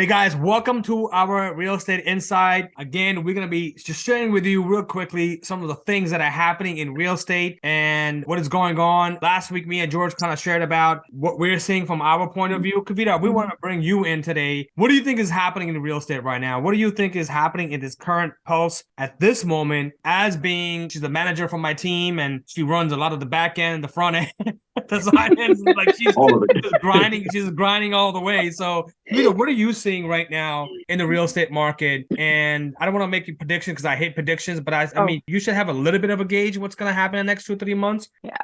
Hey guys, welcome to our Real Estate Insight. Again, we're going to be just sharing with you real quickly some of the things that are happening in real estate and what is going on. Last week, me and George kind of shared about what we're seeing from our point of view. Kavita, we want to bring you in today. What do you think is happening in real estate right now? What do you think is happening in this current pulse at this moment as being, she's the manager for my team and she runs a lot of the back end, the front end. The side end is like she's just grinding all the way. So, Kavita, what are you seeing right now in the real estate market? And I don't want to make a prediction because I hate predictions, but I mean, you should have a little bit of a gauge of what's going to happen in the next 2-3 months. Yeah.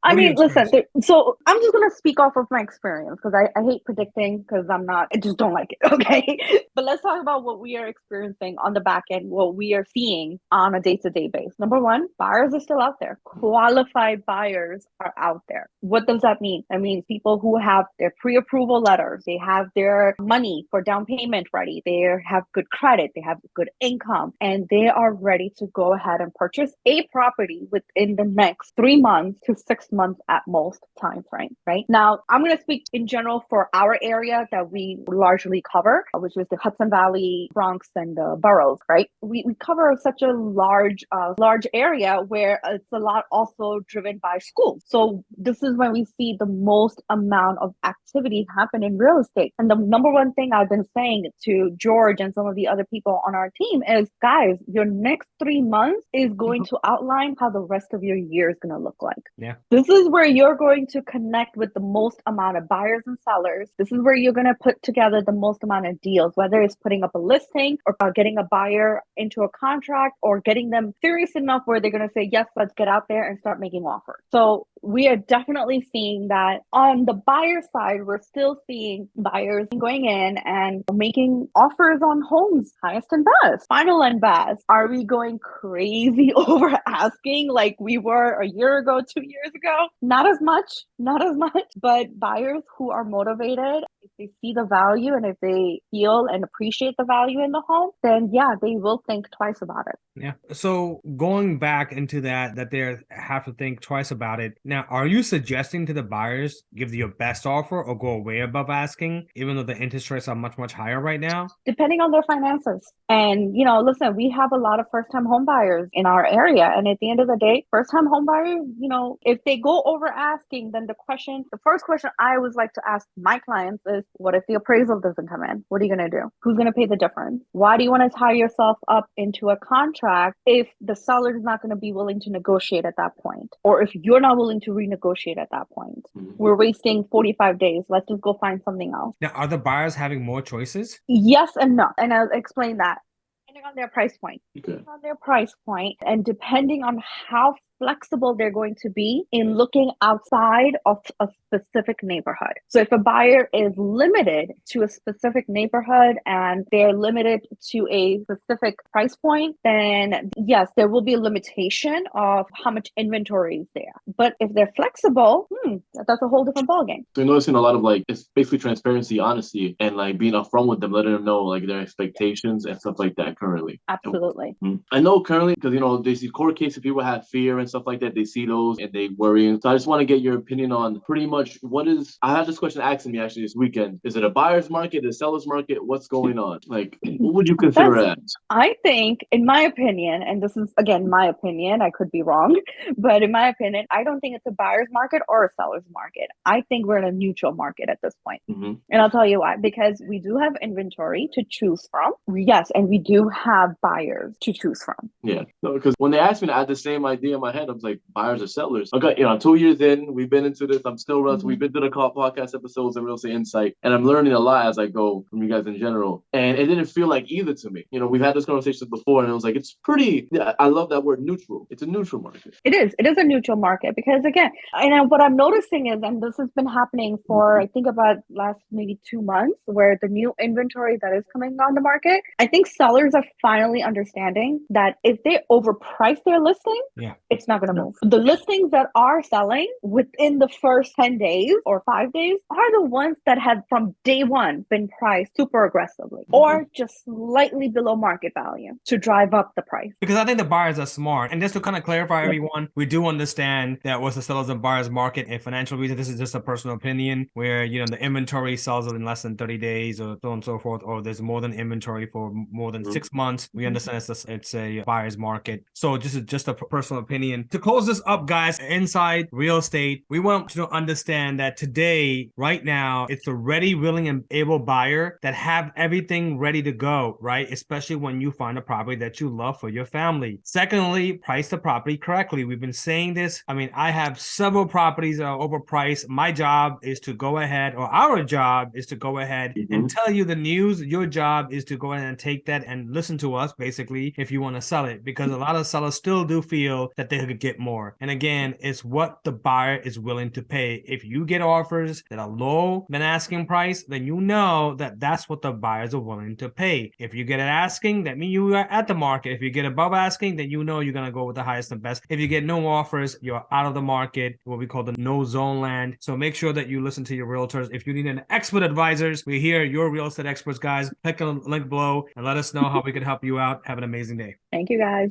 I mean, listen, so I'm just going to speak off of my experience because I hate predicting because I just don't like it. Okay. But let's talk about what we are experiencing on the back end, what we are seeing on a day-to-day basis. Number one, buyers are still out there. Qualified buyers are out there. What does that mean? That means people who have their pre-approval letters, they have their money for down payment ready, they have good credit, they have good income, and they are ready to go ahead and purchase a property within the next 3 months to 6 months at most time frame, right? Now, I'm going to speak in general for our area that we largely cover, which is the Hudson Valley, Bronx, and the boroughs, right? We cover such a large area where it's a lot also driven by schools. So this is when we see the most amount of activity happen in real estate. And the number one thing I've been saying to George and some of the other people on our team is, guys, your next 3 months is going to outline how the rest of your year is going to look like. Yeah. This is where you're going to connect with the most amount of buyers and sellers. This is where you're going to put together the most amount of deals, whether it's putting up a listing or getting a buyer into a contract or getting them serious enough where they're going to say, yes, let's get out there and start making offers. So we are definitely seeing that on the buyer side. We're still seeing buyers going in and making offers on homes, highest and best, final and best. Are we going crazy over asking like we were a year ago, 2 years ago? Not as much, but buyers who are motivated, if they see the value and if they feel and appreciate the value in the home, then yeah, they will think twice about it. Yeah. So going back into that they have to think twice about it. Now, are you suggesting to the buyers give your best offer or go way above asking, even though the interest rates are much, much higher right now? Depending on their finances. And, listen, we have a lot of first-time home buyers in our area. And at the end of the day, first-time home buyers, if they go over asking, then the first question I always like to ask my clients is, what if the appraisal doesn't come in? What are you going to do? Who's going to pay the difference? Why do you want to tie yourself up into a contract if the seller is not going to be willing to negotiate at that point? Or if you're not willing to renegotiate at that point? We're wasting 45 days. Let's just go find something else. Now, are the buyers having more choices? Yes and no. And I'll explain that. Depending on their price point. Depending on their price point and depending on how flexible they're going to be in looking outside of a specific neighborhood. So if a buyer is limited to a specific neighborhood and they're limited to a specific price point, then yes, there will be a limitation of how much inventory is there. But if they're flexible, that's a whole different ballgame. So you're noticing a lot of it's basically transparency, honesty, and being upfront with them, letting them know their expectations and stuff like that currently. Absolutely. I know currently because they see court cases, people have fear and stuff like that. They see those and they worry. And so I just want to get your opinion on pretty much I had this question asking me actually this weekend. Is it a buyer's market, a seller's market? What's going on? What would you consider it as? I think, in my opinion, and this is again my opinion, I could be wrong, but in my opinion, I don't think it's a buyer's market or a seller's market. I think we're in a neutral market at this point. And I'll tell you why. Because we do have inventory to choose from. Yes, and we do have buyers to choose from. Yeah. No, because when they asked me, I had the same idea in my head. I was like, buyers or sellers? Okay, 2 years in, we've been into this. I'm still relative. We've been to the podcast episodes and Real Estate Insight, and I'm learning a lot as I go from you guys in general. And it didn't feel like either to me. We've had this conversation before, and it was like, it's pretty, I love that word neutral. It's a neutral market. It is a neutral market because again, and what I'm noticing is, and this has been happening for, I think about last maybe 2 months, where the new inventory that is coming on the market, I think sellers are finally understanding that if they overprice their listing, it's not going to move. The listings that are selling within the first 10 days or 5 days are the ones that have from day one been priced super aggressively or just slightly below market value to drive up the price. Because I think the buyers are smart. And just to kind of clarify everyone, we do understand that what's the sellers and buyers market and financial reason. This is just a personal opinion where, you know, the inventory sells in less than 30 days or so on and so forth, or there's more than inventory for more than 6 months. We understand it's a buyer's market. So this is just a personal opinion. To close this up, guys, inside real estate, we want you to understand that today, right now, it's a ready, willing, and able buyer that have everything ready to go, right? Especially when you find a property that you love for your family. Secondly, price the property correctly. We've been saying this. I mean, I have several properties that are overpriced. My job is to go ahead, or our job is to go ahead and tell you the news. Your job is to go ahead and take that and listen to us, basically, if you want to sell it, because a lot of sellers still do feel that they could get more. And again, it's what the buyer is willing to pay. If you get offers that are low than asking price, then you know that that's what the buyers are willing to pay. If you get it asking, that means you are at the market. If you get above asking, then you know you're going to go with the highest and best. If you get no offers, you're out of the market, what we call the no zone land. So make sure that you listen to your realtors. If you need an expert advisors, we're here, your real estate experts, guys. Click on the link below and let us know how we can help you out. Have an amazing day. Thank you, guys.